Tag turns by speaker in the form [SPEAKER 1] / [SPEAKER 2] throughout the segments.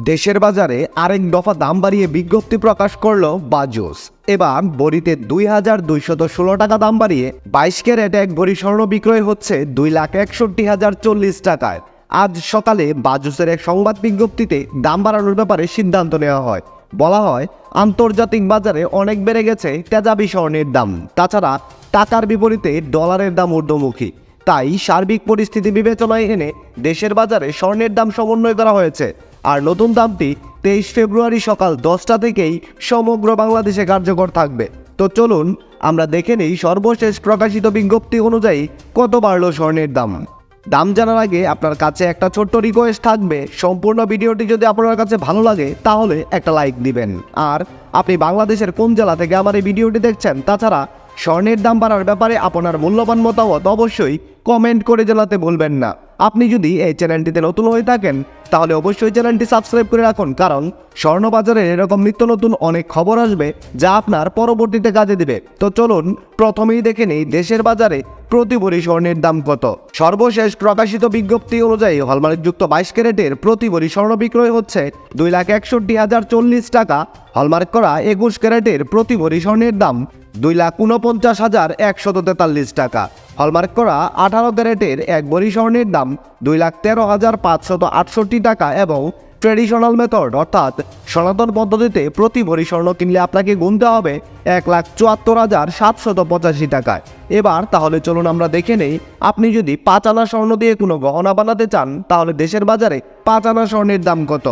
[SPEAKER 1] দেশের বাজারে আরেক দফা দাম বাড়িয়ে বিজ্ঞপ্তি প্রকাশ করলো বাজুস। এবার ভরিতে 2,216 টাকা দাম বাড়িয়ে 22 ক্যারেট এক ভরি স্বর্ণ বিক্রয় হচ্ছে 2,61,040 টাকায়। আজ সকালে বাজুসের এক সংবাদ বিজ্ঞপ্তিতে দাম বাড়ানোর ব্যাপারে সিদ্ধান্ত নেওয়া হয়। বলা হয়, আন্তর্জাতিক বাজারে অনেক বেড়ে গেছে তেজাবি স্বর্ণের দাম। তাছাড়া টাকার বিপরীতে ডলারের দাম ঊর্ধ্বমুখী। তাই সার্বিক পরিস্থিতি বিবেচনায় এনে দেশের বাজারে স্বর্ণের দাম সমন্বয় করা হয়েছে। আর নতুন দামটি 23 ফেব্রুয়ারি সকাল 10টা থেকেই সমগ্র বাংলাদেশে কার্যকর থাকবে। তো চলুন আমরা দেখে নেই সর্বশেষ প্রকাশিত বিজ্ঞপ্তি অনুযায়ী কত বাড়ল স্বর্ণের দাম। দাম জানার আগে আপনার কাছে একটা ছোট্ট রিকোয়েস্ট থাকবে, সম্পূর্ণ ভিডিওটি যদি আপনার কাছে ভালো লাগে তাহলে একটা লাইক দিবেন। আর আপনি বাংলাদেশের কোন জেলা থেকে আমার এই ভিডিওটি দেখছেন, তাছাড়া স্বর্ণের দাম বাড়ার ব্যাপারে আপনার মূল্যবান মতামত অবশ্যই কমেন্ট করে জানাতে ভুলবেন না। আপনি যদি এই চ্যানেলটিতে নতুন হয়ে থাকেন তাহলে অবশ্যই চ্যানেলটি সাবস্ক্রাইব করে রাখুন, কারণ স্বর্ণবাজারে এরকম নিত্য নতুন অনেক খবর আসবে যা আপনার পরবর্তীতে কাজে দিবে। তো চলুন প্রথমেই দেখে নেই দেশের বাজারে প্রতি ভরি স্বর্ণের দাম কত। সর্বশেষ প্রকাশিত বিজ্ঞপ্তি অনুযায়ী হলমার্কযুক্ত 22 ক্যারেটের প্রতি ভরি স্বর্ণ বিক্রয় হচ্ছে 2,61,040 টাকা। হলমার্ক করা 21 ক্যারেটের প্রতি ভরি স্বর্ণের দাম 2,49,143 টাকা। হলমার্ক করা 18 ক্যারেটের এক ভরি স্বর্ণের দাম 2,13,568 টাকা এবং ট্রেডিশনাল মেথড অর্থাৎ সনাতন পদ্ধতিতে প্রতি ভরি স্বর্ণ কিনলে আপনাকে গুনতে হবে 1,74,785 টাকায়। এবার তাহলে চলুন আমরা দেখে নেই, আপনি যদি 5 আনা স্বর্ণ দিয়ে কোনো গহনা বানাতে চান তাহলে দেশের বাজারে 5 আনা স্বর্ণের দাম কত।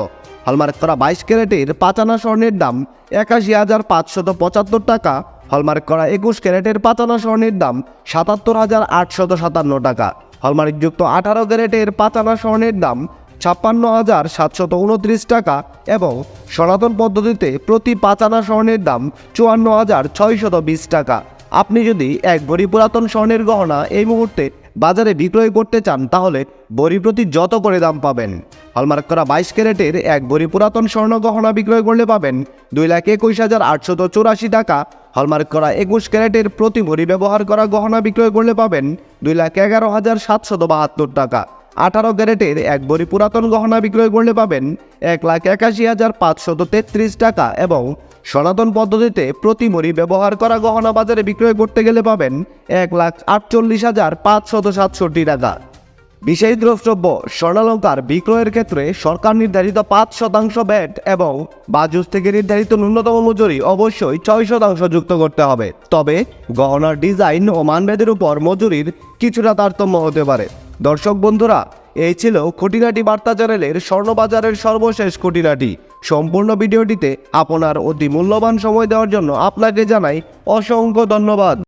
[SPEAKER 1] হলমার্ক করা 22 ক্যারেটের 5 আনা স্বর্ণের দাম 81,575 টাকা। হলমার্ক করা 21 ক্যারেটের 5 আনা স্বর্ণের দাম 77,857 টাকা। হলমার্কযুক্ত 18 ক্যারেটের 5 আনা স্বর্ণের দাম 56,729 টাকা এবং সনাতন পদ্ধতিতে প্রতি 5 আনা স্বর্ণের দাম 54,620 টাকা। আপনি যদি এক ভরি পুরাতন স্বর্ণের গহনা এই মুহূর্তে বাজারে বিক্রয় করতে চান তাহলে ভরি প্রতি যত করে দাম পাবেন। হলমার্ক করা 22 ক্যারেটের এক ভরি পুরাতন স্বর্ণ গহনা বিক্রয় করলে পাবেন 2,21,884 টাকা। হলমার্ক করা 21 ক্যারেটের প্রতি ভরি ব্যবহার করা গহনা বিক্রয় করলে পাবেন 2,11,772 টাকা। 18 ক্যারেটের এক ভরি পুরাতন গহনা বিক্রয় করলে পাবেন 1,81,533 টাকা এবং সনাতন পদ্ধতিতে প্রতি ভরি ব্যবহার করা গহনা বাজারে বিক্রয় করতে গেলে পাবেন 1,48,567 টাকা। বিশেষ দ্রষ্টব্য, স্বর্ণালংকার বিক্রয়ের ক্ষেত্রে সরকার নির্ধারিত 5% ভ্যাট এবং বাজুস থেকে নির্ধারিত ন্যূনতম মজুরি অবশ্যই 6% যুক্ত করতে হবে। তবে গহনার ডিজাইন ও মানভেদের উপর মজুরির কিছুটা তারতম্য হতে পারে। দর্শক বন্ধুরা, এই ছিল খুঁটিনাটি বার্তা চ্যানেলের স্বর্ণবাজারের সর্বশেষ খুঁটিনাটি। সম্পূর্ণ ভিডিওটিতে আপনার অতি মূল্যবান সময় দেওয়ার জন্য আপনাকে জানাই অসংখ্য ধন্যবাদ।